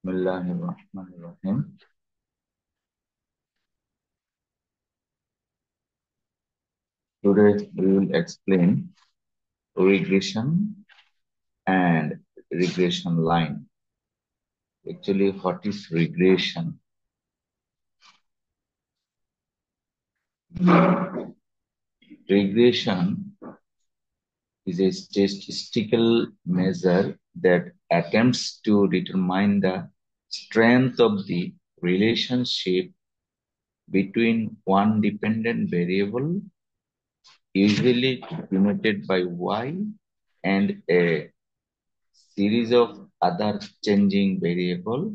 Bismillahirrahmanirrahim. Today we will explain regression and regression line. Actually, what is regression? Regression is a statistical measure that attempts to determine the strength of the relationship between one dependent variable, usually denoted by y, and a series of other changing variable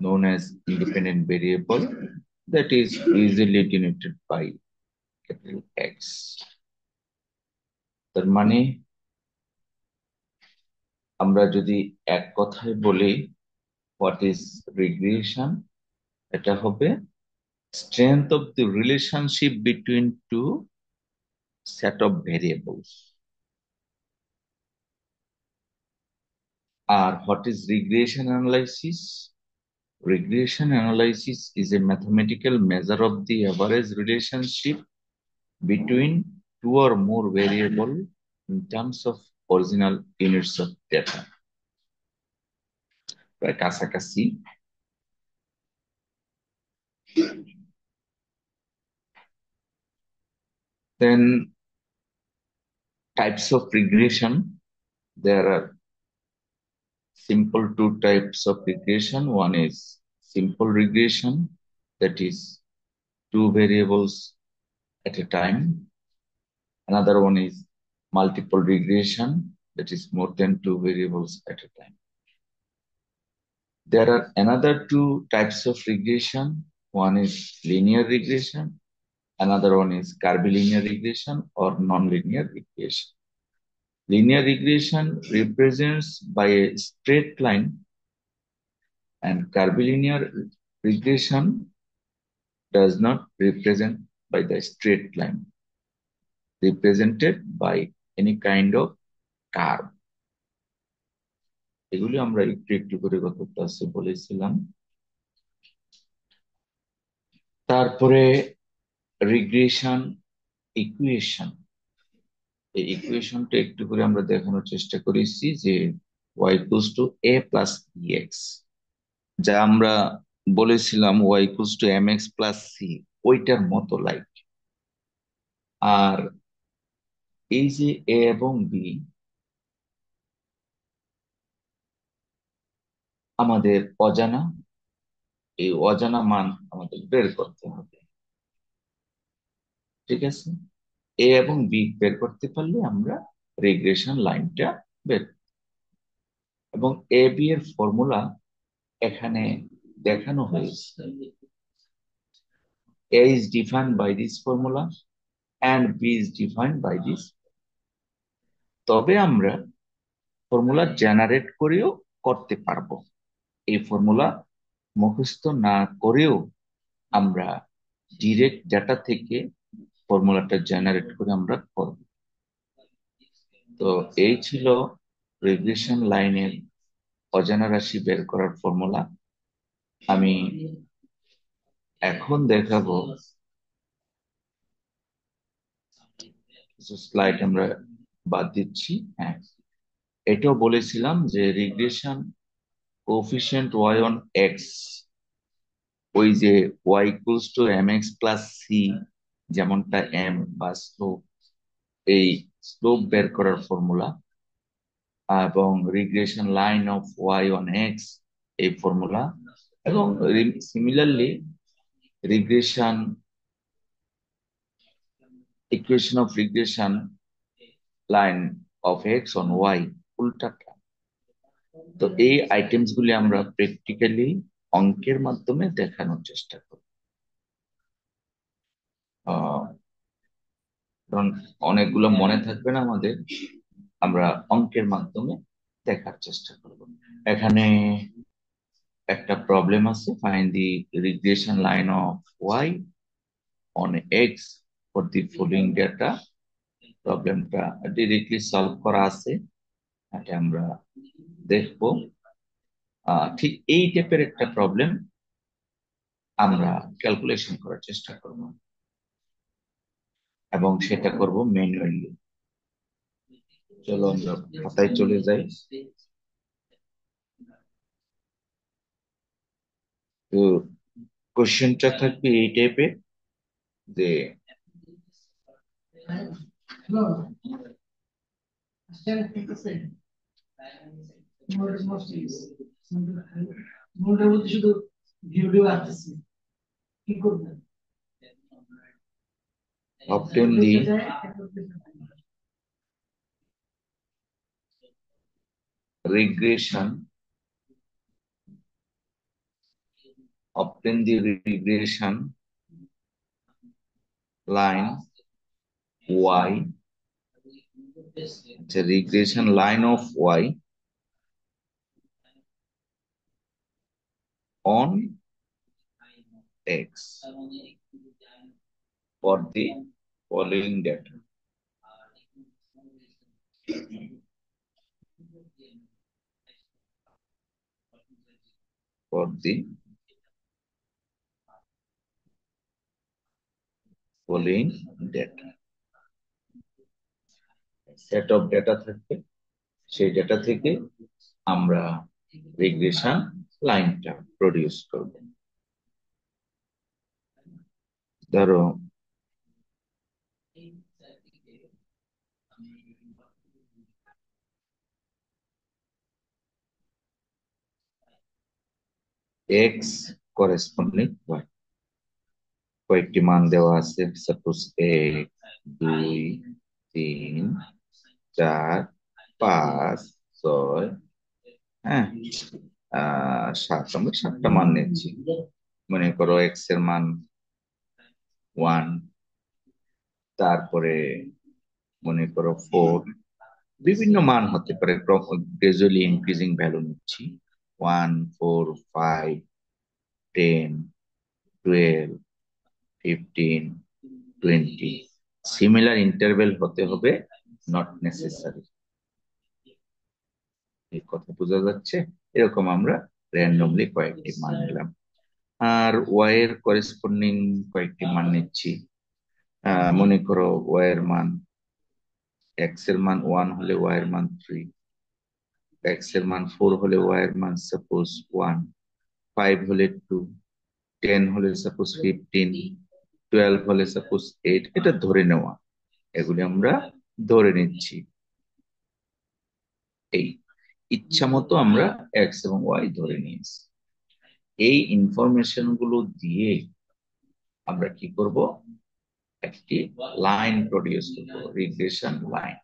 known as independent variable that is usually denoted by capital X. তার মানে আমরা যদি এক কথায় বলি what is regression, এটা হবে strength of the relationship between two set of variables. R what is regression analysis? Regression analysis is a mathematical measure of the average relationship between two or more variables in terms of original units of data. প্রায় কাছাকাছি। Then types of regression. There are simple two types of regression. One is simple regression, that is two variables at a time. Another one is multiple regression, that is more than two variables at a time. There are another two types of regression. One is linear regression. Another one is curvilinear regression or nonlinear regression. Linear regression represents by a straight line, and curvilinear regression does not represent by the straight line, represented by any kind of curve. এগুলি আমরা একটু একটু করে গত ক্লাসে বলেছিলাম। তারপরে regression equation, এই ইকুয়েশনটা একটু করে আমরা দেখানোর চেষ্টা করেছি যে y equals to a plus bx, যা আমরা বলেছিলাম y equals to mx plus c, ওইটার মতো লাইক। আর এই যে a এবং b আমাদের অজানা, এই অজানা মান আমাদের বের করতে হবে, ঠিক আছে? a এবং b বের করতে পারলে আমরা রিগ্রেশন লাইনটা বের, এবং a b এর ফর্মুলা এখানে দেখানো হয়েছে। a is defined by this formula and b is defined by this. তবে আমরা ফর্মুলা জেনারেট করেও করতে পারবো। এই ফর্মুলা মুখস্থ না করেও আমরা ডিরেক্ট ডাটা থেকে ফর্মুলাটা জেনারেট করে আমরা করব। তো এই ছিল রিগ্রেশন লাইনের অজানা রাশি বের করার ফর্মুলা। আমি এখন দেখাবো কিছু স্লাইড আমরা বাদ দিচ্ছি। হ্যাঁ, এটাও বলেছিলাম যে regression coefficient y on x, ওই যে y equals to mx plus c, যেমনটা m বা স্লোপ, এই স্লোপ বের করার ফর্মুলা, এবং regression line of y on x এই ফর্মুলা, এবং similarly regression equation of regression line of x on y উল্টাটা। তো এই আইটেমস গুলি আমরা প্র্যাকটিক্যালি অঙ্কের মাধ্যমে দেখানোর চেষ্টা করি, কারণ অনেকগুলো মনে থাকবে না আমাদের, আমরা অঙ্কের মাধ্যমে দেখার চেষ্টা করব। এখানে একটা প্রবলেম আছে, find the regression line of y on x for the following data। প্রবলেমটা ডিরেক্টলি সলভ করা আছে, এটা আমরা দেখব। ঠিক এই টাইপের একটা প্রবলেম আমরা ক্যালকুলেশন করার চেষ্টা করব এবং সেটা করব ম্যানুয়ালি। চলো আমরা খাতায় চলে যাই। তো কোশ্চেনটা থাকবে এই টাইপের যে obtain the regression line y, the regression line of y on x for the following data. For the following data, set of data থাকবে, সেই ডেটা থেকে আমরা রিগ্রেশন লাইনটা প্রডিউস করব। ধরো এক্স করেসপন্ডিং ওয়াই, কয়েকটি মান দেওয়া আছে, সাপোজ 1, 2, 3, 4, 5, 6, হ্যাঁ, 7, আমরা 7টা মান নিচ্ছি। মনে করো এক্স এর মান 1, তারপরে মনে করো 4, বিভিন্ন মান হতে পারে, গ্রাজুয়ালি ইনক্রিজিং ভ্যালু নিচ্ছি, 1, 4, 5, 10, 12, 15, 20। সিমিলার ইন্টারভেল হতে হবে, নট নেসেসারি। এই কথা বোঝা যাচ্ছে? এরকম আমরা র্যান্ডমলি কয়েকটি মান নিলাম, আর ওয়াই এর করেসপন্ডিং কয়েকটি মান নিচ্ছি। মনে করো ওয়াই এর মান, এক্স এর মান 1 হলে ওয়াই এর মান 3, এক্স এর মান 4 হলে ওয়াই এর মান সাপোজ 1, 5 হলে 2, 10 হলে সাপোজ 15, 12 হলে সাপোজ 8। এটা ধরে নেওয়া, এগুলি আমরা ধরে নিচ্ছি। এই ইচ্ছা মতো আমরা এক্স এবং ওয়াই ধরে নিয়েছি। এই ইনফরমেশন গুলো দিয়ে আমরা কি করব, একটি লাইন প্রডিউস করব, রিগ্রেশন লাইন।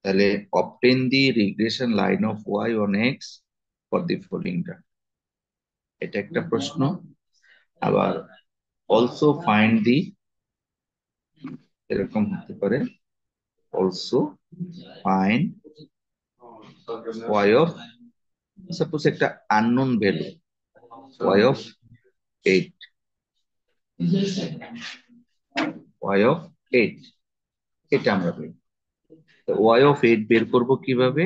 তাহলে obtain the regression line of y on x for the following data, এটা একটা প্রশ্ন। আবার also find the, এরকম হতে পারে, also find y of, suppose একটা unknown value y of 8, y of 8, এটা আমরা বের, y of 8 বের করব কিভাবে?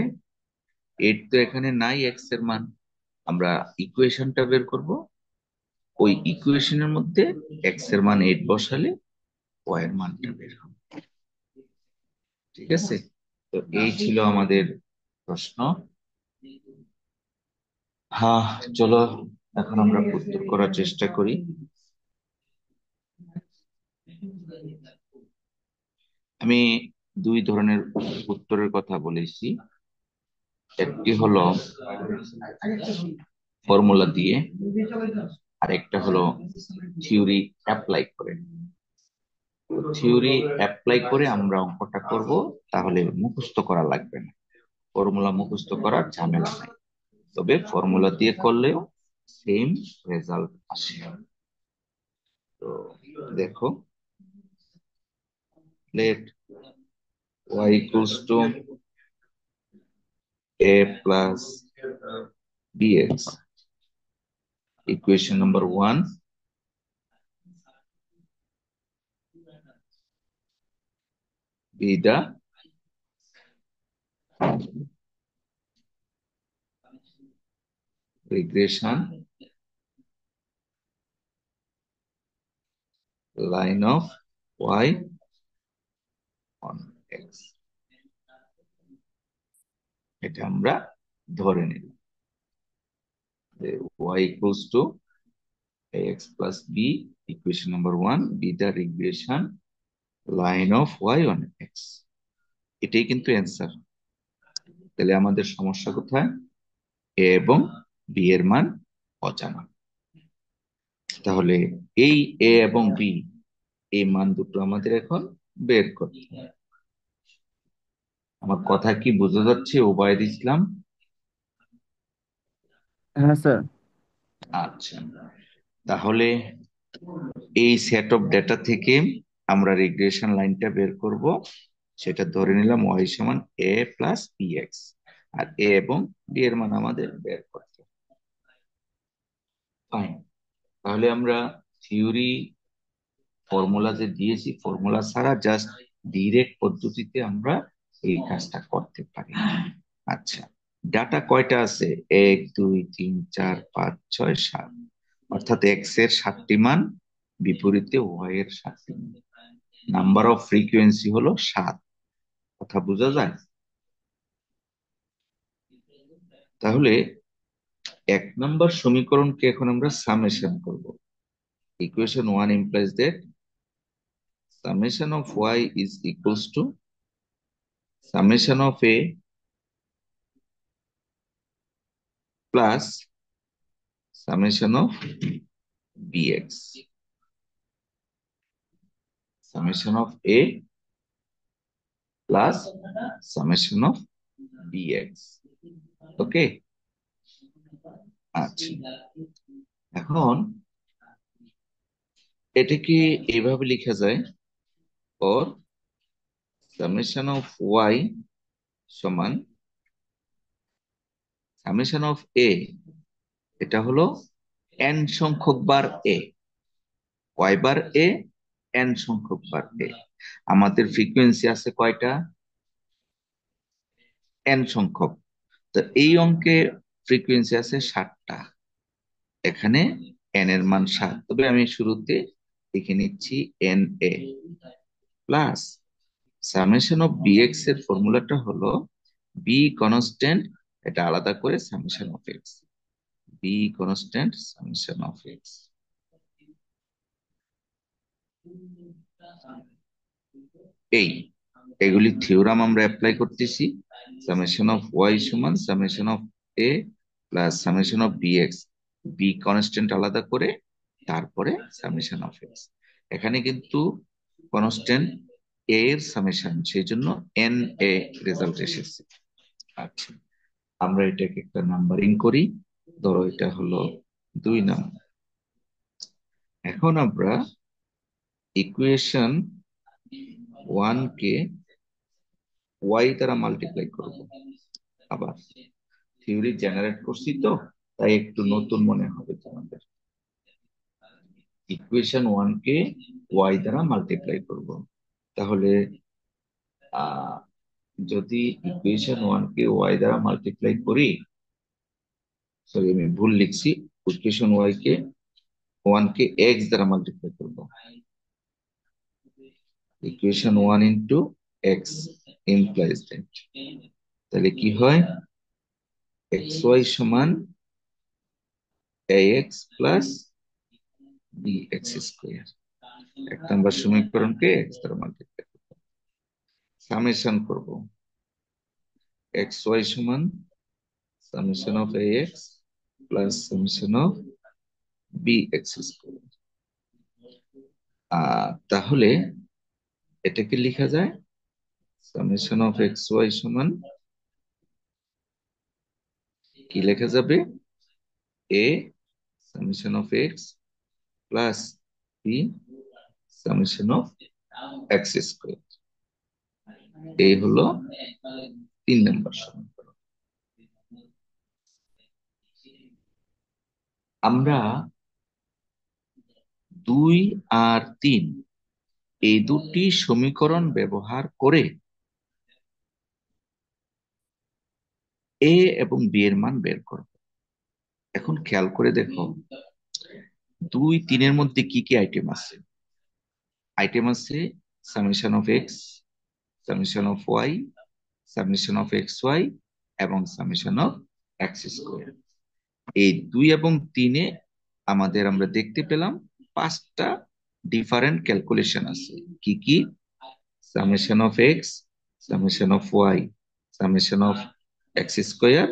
8 তো এখানে নাই, x এর মান, আমরা ইকুয়েশনটা বের করব, ওই ইকুয়েশনের মধ্যে x এর মান 8 বসালে y এর মানটা বের হবে। ঠিক আছে? তো এই ছিল আমাদের প্রশ্ন। হ্যাঁ, চলো এখন আমরা উত্তর করার চেষ্টা করি। আমি দুই ধরনের উত্তরের কথা বলেছি, একটি হলো ফর্মুলা দিয়ে, আর একটা হলো থিওরি অ্যাপ্লাই করে। থিওরি অ্যাপ্লাই করে আমরা অঙ্কটা করব, তাহলে মুখস্থ করা লাগবে না, ফর্মুলা মুখস্থ করার ঝামেলা নাই। তবে ফর্মুলা দিয়ে করলেও সেম রেজাল্ট আসে। তো দেখো, let y equals to a plus bx, equation number 1, be regression line of Y on X, এটা আমরা ধরে নিলাম যে y equals to ax plus b, equation number 1, be the regression line of y on x. এটাই কিন্তু answer. তাহলে আমাদের সমস্যা কোথায়? a এবং b এর মান অজানা। তাহলে এই a এবং b, এই মান দুটো আমাদের এখন বের করতে হবে। আমার কথা কি বোঝা যাচ্ছে ওবায়দ ইসলাম? হ্যাঁ স্যার। আচ্ছা, তাহলে এই সেট অফ ডেটা থেকে আমরা রিগ্রেশন লাইনটা বের করব। সেটা ধরে নিলাম y সমান a প্লাস bx, আর a এবং b এর মান আমাদের বের করতে হবে। ফাইন, তাহলে আমরা থিওরি ফর্মুলা যে দিয়েছি, ফর্মুলা ছাড়া জাস্ট ডিরেক্ট পদ্ধতিতে আমরা এই কাজটা করতে পারি। আচ্ছা, ডাটা কয়টা আছে? 1 2 3 4 5 6 7, অর্থাৎ এক্স এর 7টি মান, বিপরীতে ওয়াই এর 7টি মান। নাম্বার অফ ফ্রিকোয়েন্সি হলো 7। কথা বোঝা যায়? তাহলে 1 নম্বর সমীকরণকে এখন আমরা সামেশন করব। Equation 1 implies that summation of y is equals to summation of a plus summation of bx, summation of a plus summation of bx। ওকে, আচ্ছা, এখন এটাকে এইভাবে লেখা যায়, or summation of y সমান সামেশন অফ a, এটা হলো n সংখ্যক বার a, y bar a, n সংখ্যক বার a। আমাদের ফ্রিকোয়েন্সি আছে কয়টা? n সংখ্যক। তো এই অঙ্কে ফ্রিকোয়েন্সি আছে 7টা, এখানে n এর মান 7, তবে আমি শুরুতে লিখে নিচ্ছি n a plus summation of b x এর ফর্মুলাটা হলো বি কনস্ট্যান্ট, এটা আলাদা করে summation of x, b constant summation of x. এই এগুলি থিওরাম আমরা অ্যাপ্লাই করতেছি। সামেশন অফ ওয়াই সমান summation of a plus summation of b x, b constant আলাদা করে, তারপরে সামেশন অফ এক্স। এখানে কিন্তু কনস্ট্যান্ট এ এর সামেশন, সেই জন্য এন এ রেজাল্ট এসেছে। আচ্ছা, আমরা এটাকে একটা নাম্বারিং করি। ধরো এটা হলো 2 নম্বর। এখন আমরা ইকুয়েশন 1 কে ওয়াই দ্বারা মাল্টিপ্লাই করব। আবার থিওরি জেনারেট করছি তো, তাই একটু নতুন মনে হবে তোমাদের। ইকুয়েশন 1 কে ওয়াই দ্বারা মাল্টিপ্লাই করব। তাহলে আহ যদি ইকুয়েশন 1 কে ওয়াই দ্বারা মাল্টিপ্লাই করি, সরি আমি ভুল লিখছি, ইকুয়েশন ওয়াই কে 1 কে এক্স দ্বারা মাল্টিপ্লাই করব। Equation 1 into x implies that, তাহলে কি হয়? এক্স ওয়াই সমান ax প্লাস bx স্কোয়ার। 1 নম্বর সমীকরণকে এক্স দ্বারা মাল্টিপ্লাই সামেশন করব। এক্স ওয়াই সমান summation of ax plus summation of bx square. তাহলে এটাকে লেখা যায় সামেশন অফ এক্স ওয়াই সমান কি লেখা যাবে? a summation of x plus b summation of x square. এই হলো 3 নম্বর সমীকরণ। আমরা 2 আর 3 এই দুটি সমীকরণ ব্যবহার করে এ এবং বি এর মান বের করব। এখন খেয়াল করে দেখো 2 3-এর মধ্যে কি কি আইটেম আছে। আইটেম আছে summation of x, summation of y, summation of x y এবং সামেশন অফ এক্স স্কোয়ার। এই 2 এবং 3-এ আমরা দেখতে পেলাম 5টা ডিফারেন্ট ক্যালকুলেশন আছে। কি কি? Summation of x, summation of y, summation of x square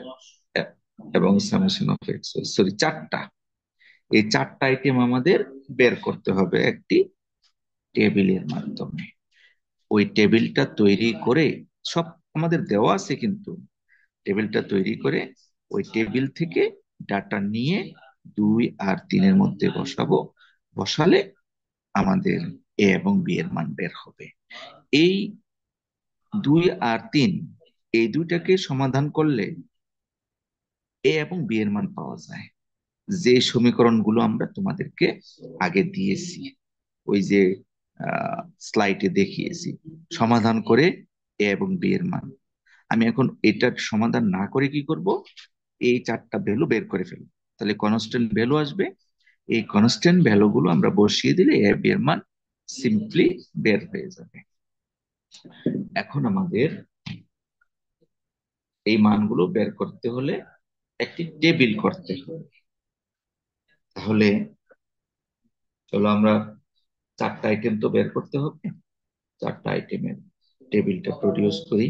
এবং summation of x y, sorry 4টা। এই 4টা আইটেম আমাদের বের করতে হবে একটি টেবিলের মাধ্যমে। ওই টেবিলটা তৈরি করে, সব আমাদের দেওয়া আছে কিন্তু, টেবিলটা তৈরি করে ওই টেবিল থেকে ডাটা নিয়ে 2 আর 3-এর মধ্যে বসাবো। বসালে আমাদের এ এবং বি এর মান বের হবে। এই 2 আর 3, এই দুইটাকে সমাধান করলে এ এবং বি এর মান পাওয়া যায়। যে সমীকরণগুলো আমরা তোমাদেরকে আগে দিয়েছি, ওই যে স্লাইডে দেখিয়েছি, সমাধান করে এ এবং বি এর মান। আমি এখন এটার সমাধান না করে কি করব, এই 4টা ভ্যালু বের করে ফেলবো। তাহলে কনস্ট্যান্ট ভ্যালু আসবে, এই কনস্ট্যান্ট ভ্যালু গুলো আমরা বসিয়ে দিলে এ বি এর মান সিম্পলি বের হয়ে যাবে। এখন আমাদের এই মানগুলো বের করতে হলে একটি টেবিল করতে হবে। তাহলে চলো আমরা 4টা আইটেম তো বের করতে হবে, 4টা আইটেমের টেবিলটা প্রডিউস করি।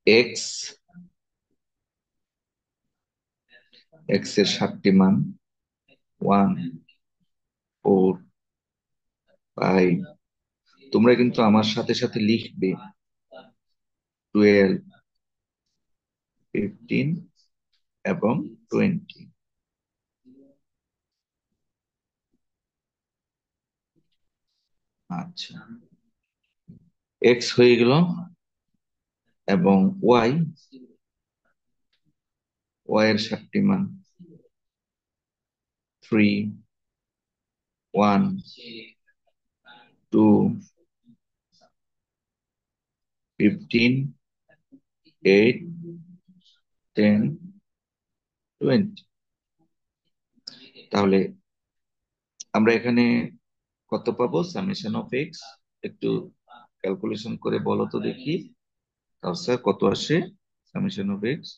এক্স, এক্স এর 7টি মান, 1 4 5। তোমরা কিন্তু আমার সাথে সাথে লিখবে 12 15 এবং 20। আচ্ছা, এক্স হয়ে গেল এবং ওয়াই, ওয়াই এর 7টি মান 3 1 2 15 8 10 20। তাহলে আমরা এখানে কত পাবো? সামেশন অফ এক্স, একটু ক্যালকুলেশন করে বলো তো দেখি স্যার কত আসে summation of x.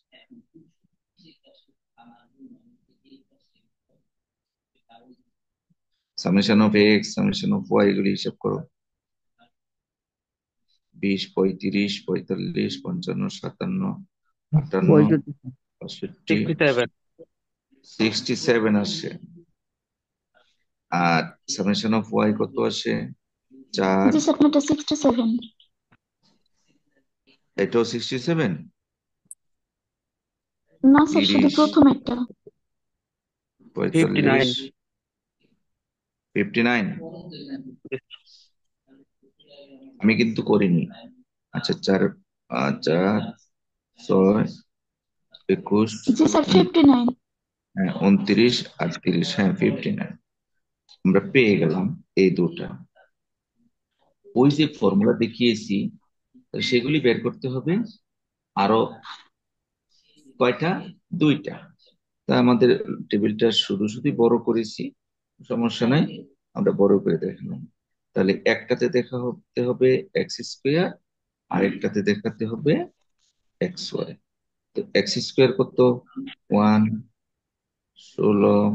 Summation of x, summation of y, এগুলি হিসাব করো। 20 35 45 55 57 58 বলতেছি 65 67। 67 আসে। আর সামেশন অফ ওয়াই কত আসে? 4, জি স্যার, এটা 67। এটাও 67। না স্যার, শুধু 30 প্রথম একটা। 59। 45 59। আমি কিন্তু করিনি। আচ্ছা, 4 4 6 21 জি স্যার, 59। 29 আর 30, হ্যাঁ 59। আমরা পেয়ে গেলাম এই দুটা। ওই যে ফর্মুলা দেখিয়েছি, সেগুলি বের করতে হবে আরো কয়টা? 2টা। তা আমাদের টেবিলটা শুধু শুধু বড় করেছি, সমস্যা নাই, আমরা বড় করে দেখালাম। তাহলে একটাতে দেখাতে হবে এক্স স্কোয়ার, আর একটাতে দেখাতে হবে এক্স ওয়াই। তো এক্স স্কোয়ার কত? 1 16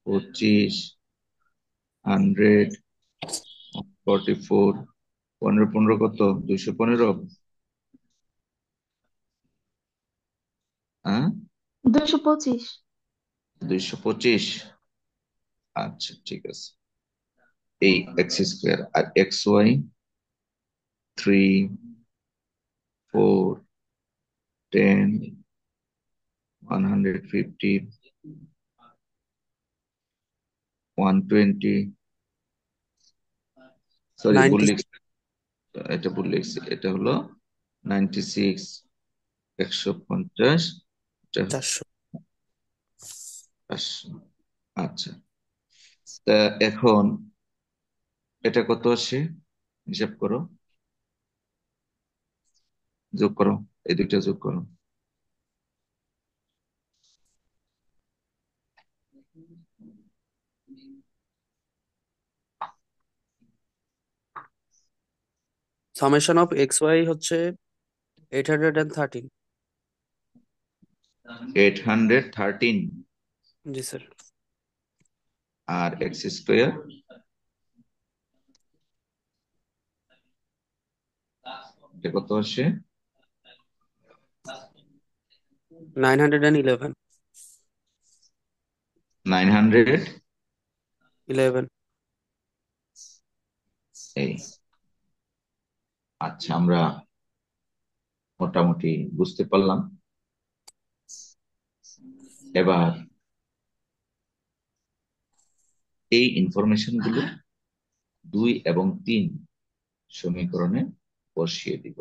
25 100 44, 15 15 কত? 215। হ্যাঁ, 225। 225। আচ্ছা ঠিক আছে। এই এক্স স্কোয়ার আর এক্স ওয়াই 3 4 10 150 120, সরি ভুল 96। লিখছি, এটা ভুল লিখছি, এটা হলো 96, 150, এটা 400। 500। আচ্ছা, তা এখন এটা কত আসে হিসাব করো, যোগ করো, এই দুইটা যোগ করো। সামেশন অফ এক্স ওয়াই হচ্ছে 813। 813। জি স্যার। আর এক্স স্কোয়ার এটা কত আসে? 911। 911। এই আচ্ছা, আমরা মোটামুটি বুঝতে পারলাম। এবার এই ইনফরমেশন গুলো 2 এবং 3 সমীকরণে বসিয়ে দিব।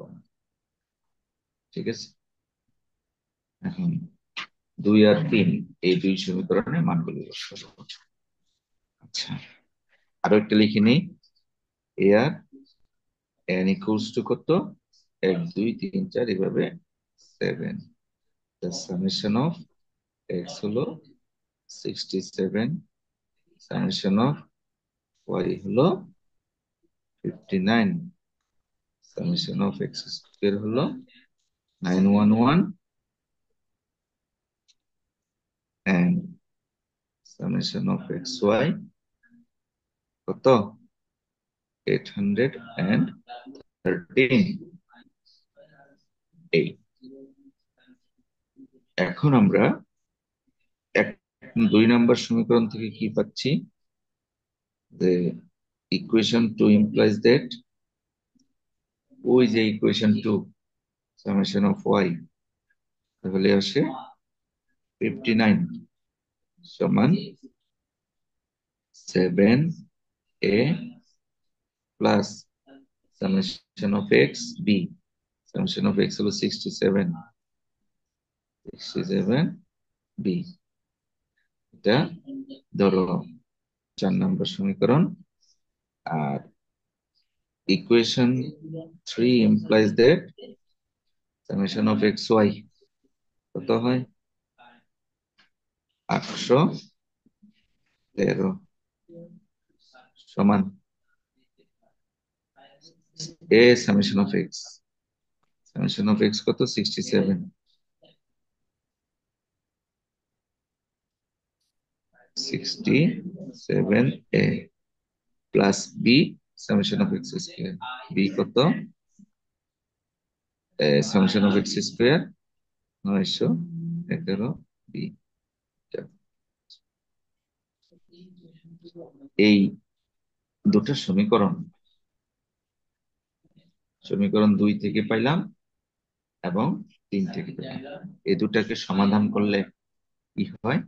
ঠিক আছে, এখন 2 আর 3 এই দুই সমীকরণে মানগুলো বসিয়ে দেবো। আচ্ছা, আরো একটা লিখে নিই। এ আর এন ইকুয়ালস টু কত? 1 2 3 4 এভাবে 7। দ্য সামেশন অফ এক্স হলো 67, সামেশন অফ ওয়াই হলো 59, সামেশন অফ এক্স স্কোয়ার হলো 911, and summation of xy কত? 813। এই এখন আমরা 2 নম্বর সমীকরণ থেকে কি পাচ্ছি? যে ইকুয়েশন 2 implies that, ওই যে ইকুয়েশন 2 সামেশন অফ y, তাহলে আসে 59 সমান 7a plus summation of x b. Summation of x হলো 67 বি। এটা ধরো 4 নম্বর সমীকরণ। আর equation 3 implies that summation of xy কত হয়? 813 সমান a summation of x, summation of x কত? 67, 67a plus b summation of x square, b কত? summation of x square 911 b। এই দুটো সমীকরণ, সমীকরণ 2 থেকে পাইলাম এবং 3 থেকে পাইলাম। এই দুটাকে সমাধান করলে কি হয়?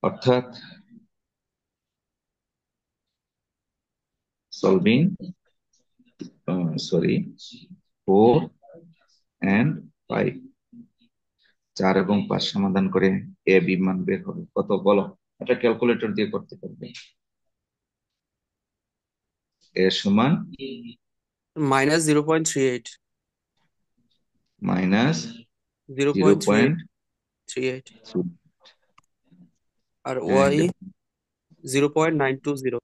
অর্থাৎ সলভিং, সরি, 4 and 5, 4 এবং 5 সমাধান করে এ বি মান বের হবে কত বলো? এটা ক্যালকুলেটর দিয়ে করতে পারবে। এ সমান -0.38। মাইনাস 0.38 আর ওয়াই 0.920।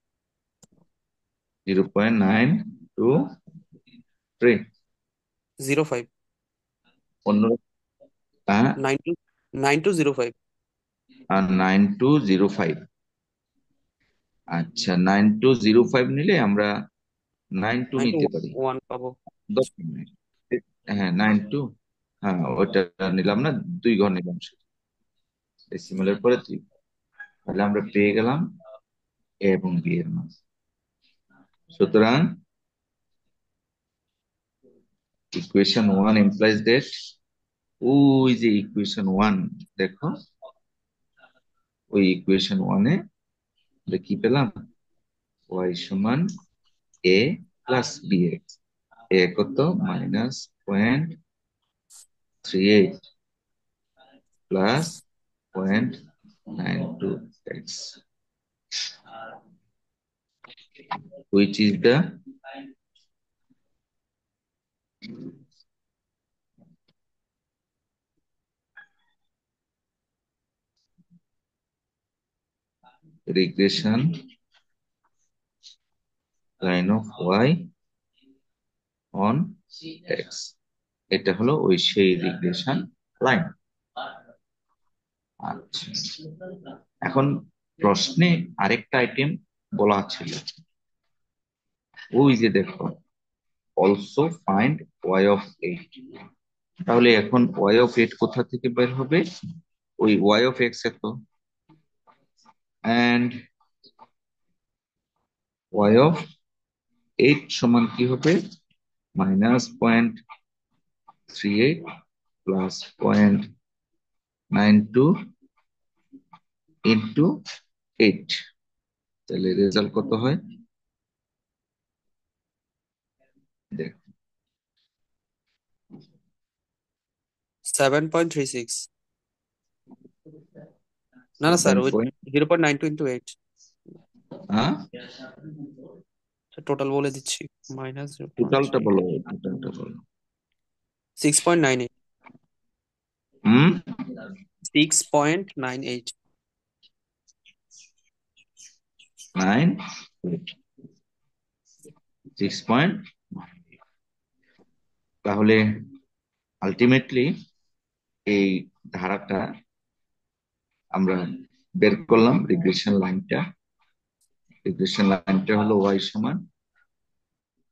0.923। 05। অন্য 9205। 9205। আচ্ছা, 9205 নিলে আমরা 92 নিতে পারি। 91 পাবো। 10 মিনিট। হ্যাঁ 92, হ্যাঁ ওটা নিলাম না, 2 ঘর নিলাম ডেসিমালের পরে 2। তাহলে আমরা পেয়ে গেলাম এ এবং বি এর মান। সুতরাং ইকুয়েশন 1 implies that, ওই যে ইকুয়েশন 1 দেখো, ওই ইকুয়েশন 1 এ আমরা কি পেলাম? y সমান a প্লাস বি এক্স, এ কত -0.38 plus 0.92x, which is the regression line of y on x. এটা হলো ওই সেই রিগ্রেশন লাইন। আচ্ছা, এখন প্রশ্নে আরেকটা আইটেম বলা ছিল, ওই যে দেখো অলসো ফাইন্ড y of 8। তাহলে এখন y of 8 কোথা থেকে বের হবে? ওই y of x এত, and y of 8 সমান কি হবে? -0.38 প্লাস 0.92 ইন্টু 8। তাহলে রেজাল্ট কত হয় দেখ, 7.36। না স্যার, ওই 7 0.92 ইন্টু 8 হ্যাঁ, টোটাল বলে দিচ্ছি। মাইনাস টোটালটা বলো, টোটালটা বলো। 6.98। হুম 6.98। 9 6. তাহলে আলটিমেটলি এই ধারাটা আমরা বের করলাম, রিগ্রেশন লাইনটা। রিগ্রেশন লাইনটা হলো y সমান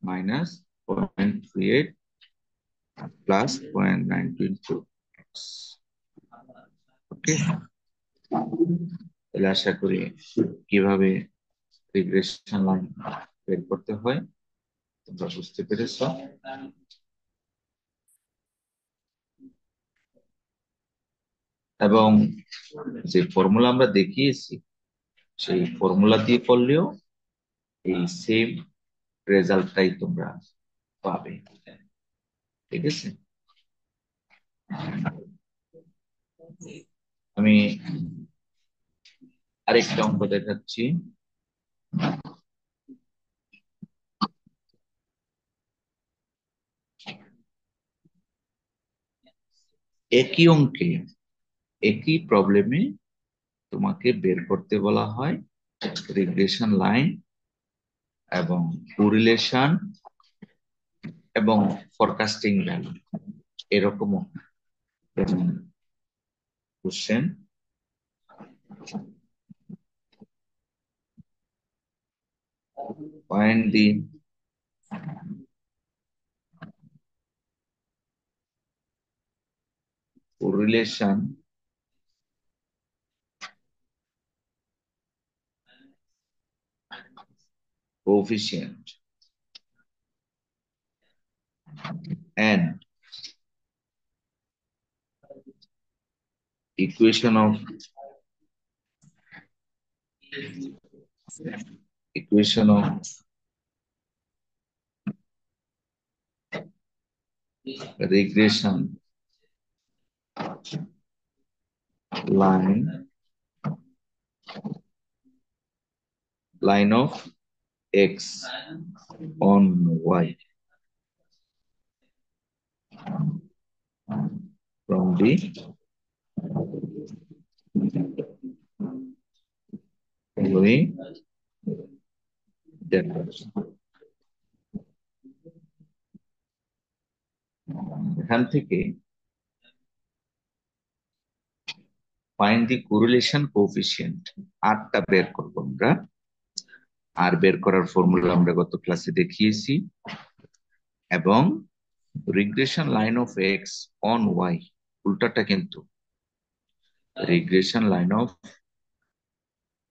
-0.38 প্লাস 0.92 x। ওকে, তাহলে আশা করি কিভাবে রিগ্রেশন লাইন বের করতে হয় তোমরা বুঝতে পেরেছ। এবং যে ফর্মুলা আমরা দেখিয়েছি সেই ফর্মুলা দিয়ে করলেও এই সেম রেজাল্টটাই তোমরা পাবে। ঠিক আছে, আমি আরেকটা অঙ্ক দেখাচ্ছি। একই অঙ্কে একই প্রবলেমে তোমাকে বের করতে বলা হয় রিগ্রেশন লাইন এবং কোরিলেশন এবং ফরকাস্টিং ভ্যালু। এরকমও question find the correlation coefficient and equation of regression line of x on y from the following data। এখান থেকে find the correlation coefficient আরটা বের করবো আমরা। আর বের করার ফর্মুলা আমরা গত ক্লাসে দেখিয়েছি। এবং regression line of x on y, উল্টাটা কিন্তু regression line of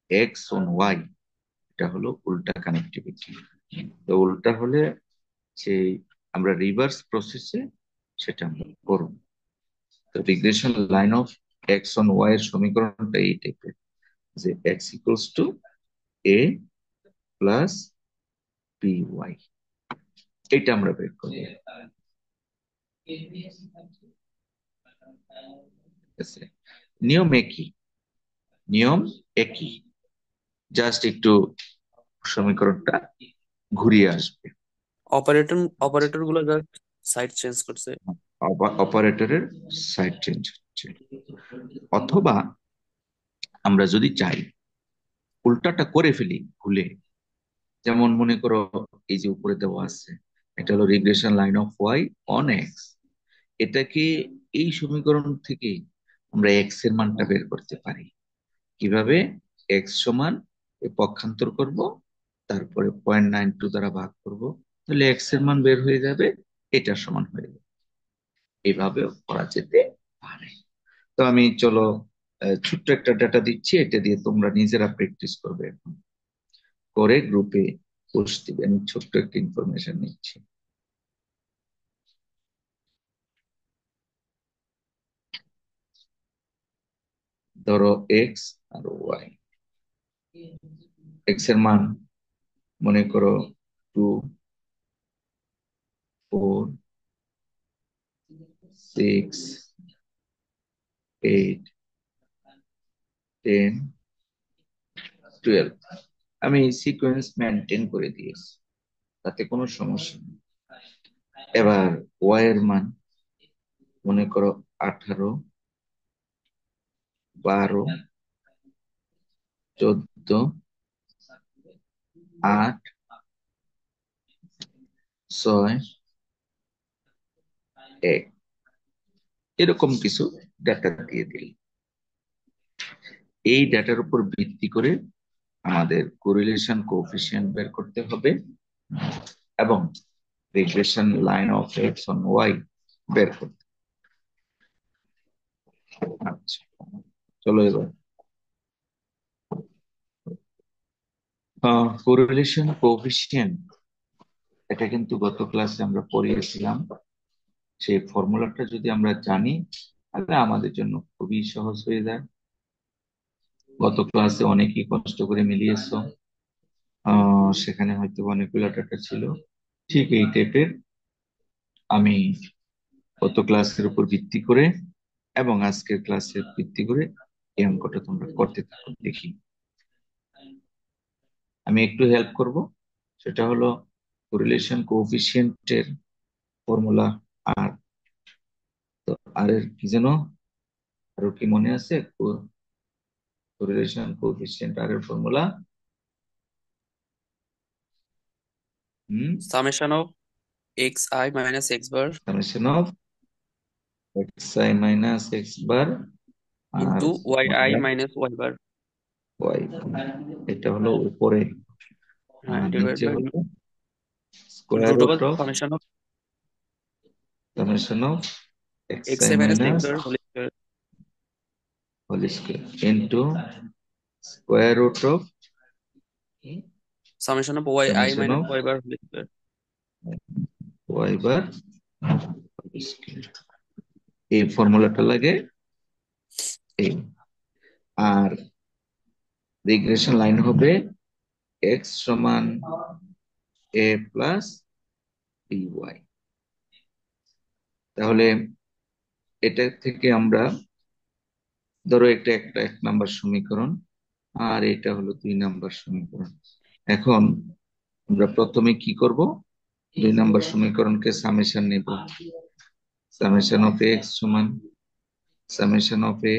x on y, এটা হলো উল্টা কানেক্টিভিটি। তো উল্টা হলে সেই আমরা রিভার্স প্রসেসে সেটা আমরা করব। তো regression line of x on y এর সমীকরণটা এই টাইপের, যে x = a plus b y. এটা আমরা বের করবো। ঠিক আছে, নিয়ম একই, নিয়ম একই, জাস্ট একটু সমীকরণটা ঘুরিয়ে আসবে। অপারেটর গুলো জাস্ট সাইড চেঞ্জ করছে। অপারেটরের সাইড চেঞ্জ হচ্ছে। অথবা আমরা যদি চাই উল্টাটা করে ফেলি ভুলে, যেমন মনে করো এই যে উপরে দেওয়া আছে, এটা হলো regression line of Y on x, এটাকে এই সমীকরণ থেকে আমরা এক্স এর মানটা বের করতে পারি। কিভাবে? এক্স সমান এ পক্ষান্তর করব, তারপরে 0.92 দ্বারা ভাগ করব, তাহলে এক্স এর মান বের হয়ে যাবে, এটা সমান হয়ে যাবে। এভাবেও করা যেতে পারে। তো আমি চলো ছোট্ট একটা ডাটা দিচ্ছি, এটা দিয়ে তোমরা নিজেরা প্র্যাকটিস করবে, এখন করে গ্রুপে পোস্ট দিবে। আমি ছোট্ট একটা ইনফরমেশন নিচ্ছি। ধরো এক্স আর ওয়াই, এক্স এর মান মনে করো 2 4 6 8 10 12, আমি সিকোয়েন্স মেনটেন করে দিয়েছি, তাতে কোনো সমস্যা নেই। এবার ওয়াই এর মান মনে করো 18, 12, 14, 8, 6, 1, এরকম কিছু ডাটা দিয়ে দিল। এই ডাটার উপর ভিত্তি করে আমাদের কোরিলেশন কোএফিসিয়েন্ট বের করতে হবে এবং regression line of x on y বের করতে হবে। আচ্ছা, চলো এবার কোরিলেশন কোএফিসিয়েন্ট, এটা কিন্তু গত ক্লাসে আমরা পড়িয়েছিলাম। সেই ফর্মুলাটা যদি আমরা জানি তাহলে আমাদের জন্য খুবই সহজ হয়ে যায়। গত ক্লাসে অনেকেই কষ্ট করে মিলিয়েছো, সেখানে হয়তো অনেকগুলো ডাটা ছিল। ঠিক এই টাইপের আমি গত ক্লাসের উপর ভিত্তি করে এবং আজকের ক্লাসের ভিত্তি করে এই অঙ্কটা তোমরা করতে থাকো, দেখি। আমি একটু হেল্প করব, সেটা হলো কোরিলেশন কোএফিসিয়েন্টের ফর্মুলা আর, তো আর এর কি যেন, আরো কি মনে আছে? কোরিলেশন কোএফিসিয়েন্ট আর এর formula summation of x i minus x bar summation of x i minus x bar আর into y i minus y bar, y, এটা হলো উপরে, হ্যাঁ, আর ডিভাইড নিচে বাই হলো square root over root of summation of summation of x x i i minus x minus bar whole square whole square into square root of summation of y i summation minus of y bar whole square. Y bar whole square. এই ফর্মুলাটা লাগে এই। আর regression line হবে x সমান a plus b y. তাহলে এটা থেকে আমরা ধরো এটা একটা 1 নাম্বার সমীকরণ আর এটা হলো 2 নাম্বার সমীকরণ। এখন আমরা প্রথমে কি করব? 2 নাম্বার সমীকরণকে সামেশন নেব। সামেশন অফ এক্স সমান summation of a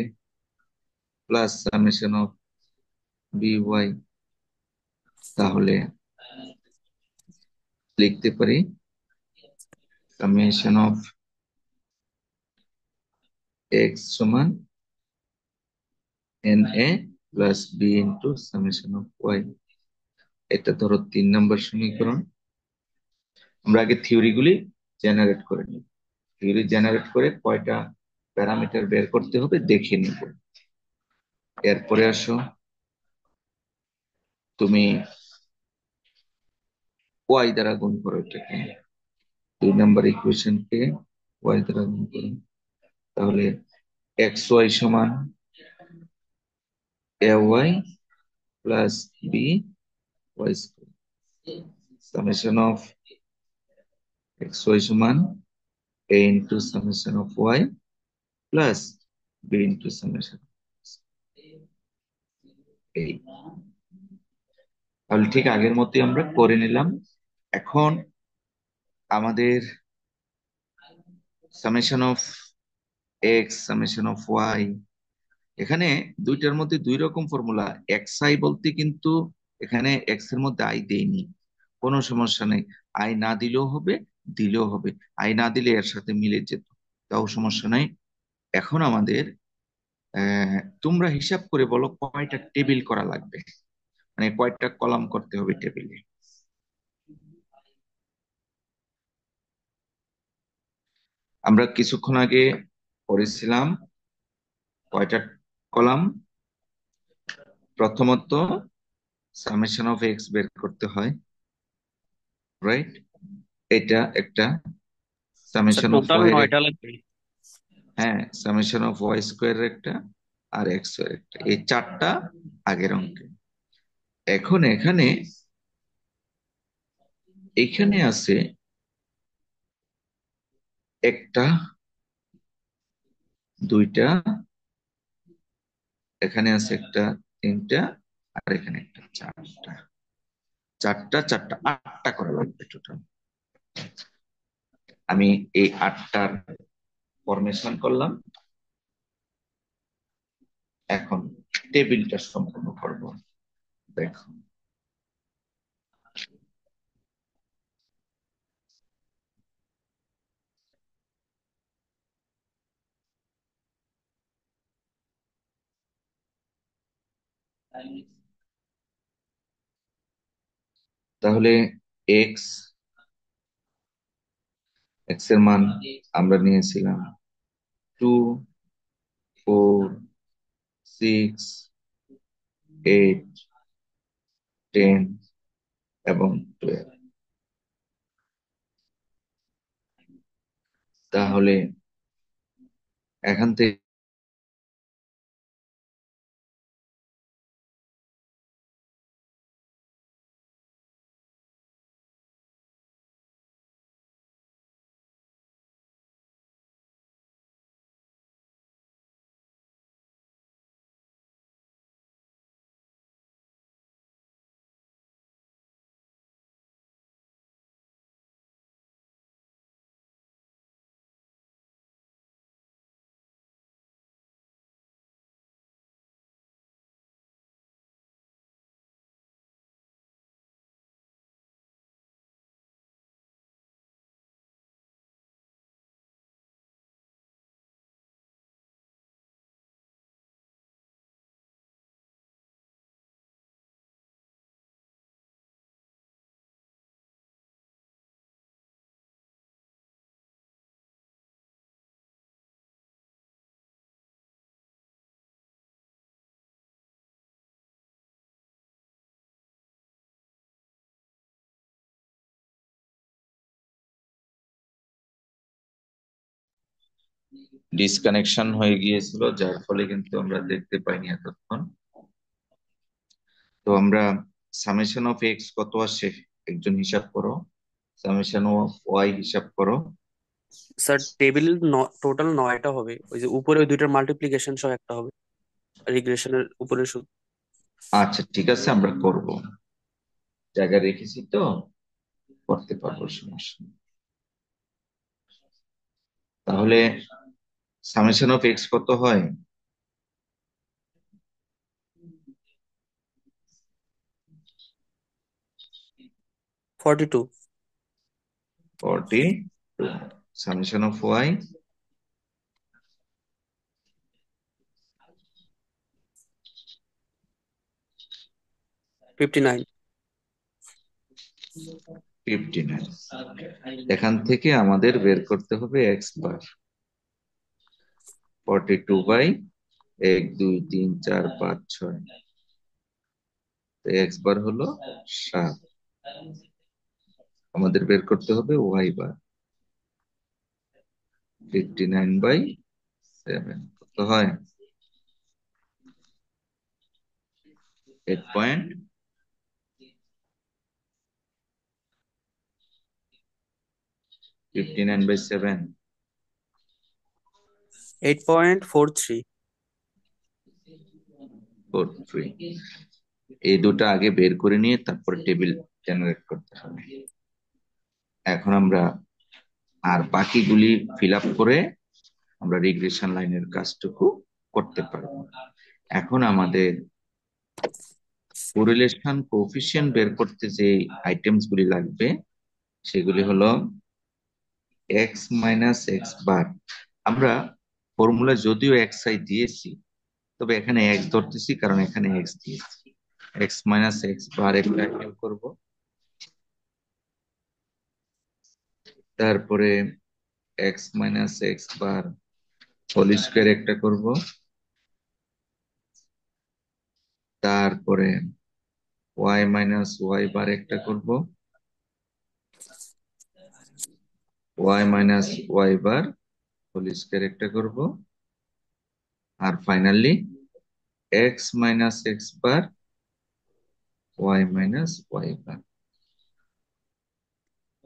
plus summation of b y. তাহলে লিখতে পারি সামেশন অফ এক্স সমান n a plus b into summation of y. এটা ধরো 3 নাম্বার সমীকরণ। আমরা আগে থিওরি গুলি জেনারেট করে নিই, থিওরি জেনারেট করে কয়টা প্যারামিটার বের করতে হবে দেখে নিব। এরপরে আসো তুমি ওয়াই দ্বারা গুণ করো এটাকে, 2 নাম্বার ইকুয়েশনকে ওয়াই দ্বারা গুণ করো। তাহলে এক্স ওয়াই সমান a y plus b y square summation of x y সমান a into summation of y plus b into summation এই। তাহলে ঠিক আগের মতোই আমরা করে নিলাম। এখন আমাদের summation of x summation of y, এখানে দুইটার মধ্যে দুই রকম ফর্মুলা। এক্স আই বলতে কিন্তু এখানে এক্স এর মধ্যে আই দেইনি, কোনো সমস্যা নেই। আই না দিলেও হবে, দিলেও হবে। আই না দিলে এর সাথে মিলে যেত, তাও সমস্যা নাই। এখন আমাদের তোমরা হিসাব করে বলো কয়টা টেবিল করা লাগবে, মানে কয়টা কলাম করতে হবে টেবিলে। আমরা কিছুক্ষণ আগে পড়েছিলাম কয়টা কলাম। প্রথমত সামেশন অফ এক্স বের করতে হয়, রাইট? এটা একটা। Sir summation of total y এর 9টা লাগবে। হ্যাঁ, সামেশন অফ ওয়াই স্কোয়ার একটা, আর এক্স এর একটা, এই চারটা আগের অঙ্কে। এখন এখানে এখানে আছে একটা, দুইটা, এখানে আছে একটা, তিনটা, আর এখানে একটা, চারটা। চারটা চারটা আটটা করা লাগবে টোটাল। আমি এই আটটার ফরমেশন করলাম, এখন টেবিলটা সম্পূর্ণ করব। দেখো, তাহলে এক্স এক্স এর মান আমরা নিয়েছিলাম 2, 4, 6, 8, 10 এবং 12। তাহলে এখান থেকে ডিসকানেকশন হয়ে গিয়েছিল, যার ফলে কিন্তু আমরা দেখতে পাইনি এতক্ষণ। তো আমরা সামেশন অফ এক্স কত আসে, একজন হিসাব করো। সামেশন অফ ওয়াই হিসাব করো। স্যার টেবিল টোটাল 9টা হবে, ওই যে উপরে ওই দুইটার মাল্টিপ্লিকেশন সহ একটা হবে, রিগ্রেশনের উপরে শুধু। আচ্ছা ঠিক আছে, আমরা করব, জায়গা রেখেছি তো, করতে পারবো, সমস্যা নেই। তাহলে সামেশন অফ এক্স কত হয়? 42। 42। Summation of y? 59। 59। এখান থেকে আমাদের বের করতে হবে x bar. 42 by 1, 2, 3, 4, 5, 6, x bar হলো 7। আমাদের বের করতে হবে ওয়াই বার। 59/7 কত হয়? 8 পয়েন্ট 59/7 8.43। 43। এই দুটো আগে বের করে নিয়ে তারপর টেবিল জেনারেট করতে হবে। এখন আমরা আর বাকিগুলি ফিল আপ করে আমরা রিগ্রেশন লাইনের কাজটুকু করতে পারবো। এখন আমাদের কোরিলেশন কোএফিসিয়েন্ট বের করতে যে আইটেমস গুলি লাগবে সেগুলি হলো এক্স মাইনাস এক্স বার। আমরা ফর্মুলা যদিও এক্স আই দিয়েছি, তবে এখানে এক্স ধরতেছি কারণ এখানে এক্স দিয়েছি। এক্স মাইনাস এক্স বার একটা আইটেম করবো, তারপরে x minus x bar whole square একটা করব, তারপরে ওয়াই মাইনাস ওয়াই বার একটা করব, y minus y bar whole square একটা করব, আর finally x minus x bar y minus y bar.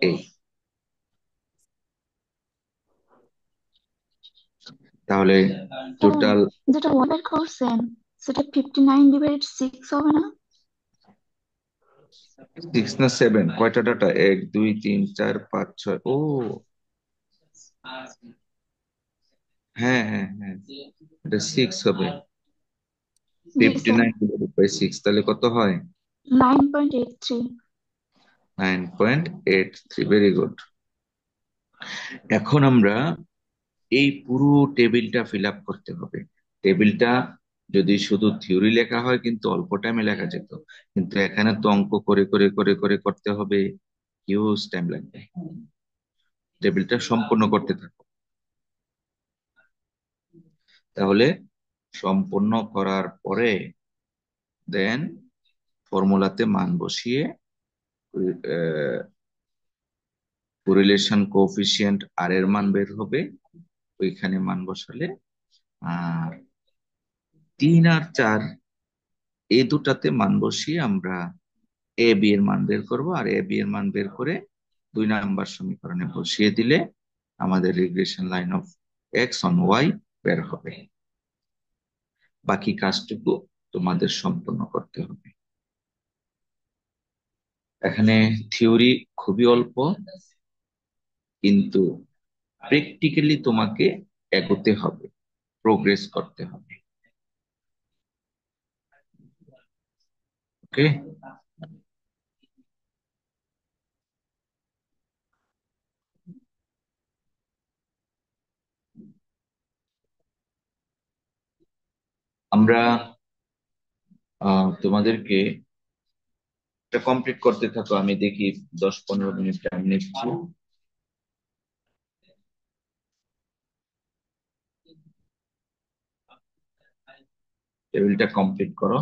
এই তাহলে স্যার টোটাল যেটা ওয়াই বের করছেন সেটা 59/6 হবে না? 6 না 7? কয়টা ডাটা? 1 2 3 4 5 6। ও হ্যাঁ হ্যাঁ হ্যাঁ, এটা 6 হবে। জি স্যার। 59/6 তাহলে কত হয়? 9.83। 9.83। Very good. এখন আমরা এই পুরো টেবিলটা ফিল আপ করতে হবে। টেবিলটা যদি শুধু থিওরি লেখা হয় কিন্তু অল্প টাইমে লেখা যেত, কিন্তু এখানে তো অঙ্ক করে করে করে করে করতে হবে, হিউজ টাইম লাগবে। টেবিলটা সম্পূর্ণ করতে থাকো। তাহলে সম্পূর্ণ করার পরে দেন ফর্মুলাতে মান বসিয়ে কোরিলেশন কোএফিসিয়েন্ট আর এর মান বের হবে, ওইখানে মান বসালে। আর 3 আর 4 এই দুটাতে মান বসিয়ে আমরা এ বি এর মান বের করব, আর এ বি এর মান বের করে 2 নাম্বার সমীকরণে বসিয়ে দিলে আমাদের regression line of x on y বের হবে। বাকি কাজটুকু তোমাদের সম্পন্ন করতে হবে। এখানে থিওরি খুবই অল্প, কিন্তু প্র্যাকটিক্যালি তোমাকে এগোতে হবে, প্রোগ্রেস করতে হবে। ওকে, আমরা তোমাদেরকে এটা কমপ্লিট করতে থাকো। আমি দেখি 10-15 মিনিট টাইম নিচ্ছি। টেবিলটা কমপ্লিট করো।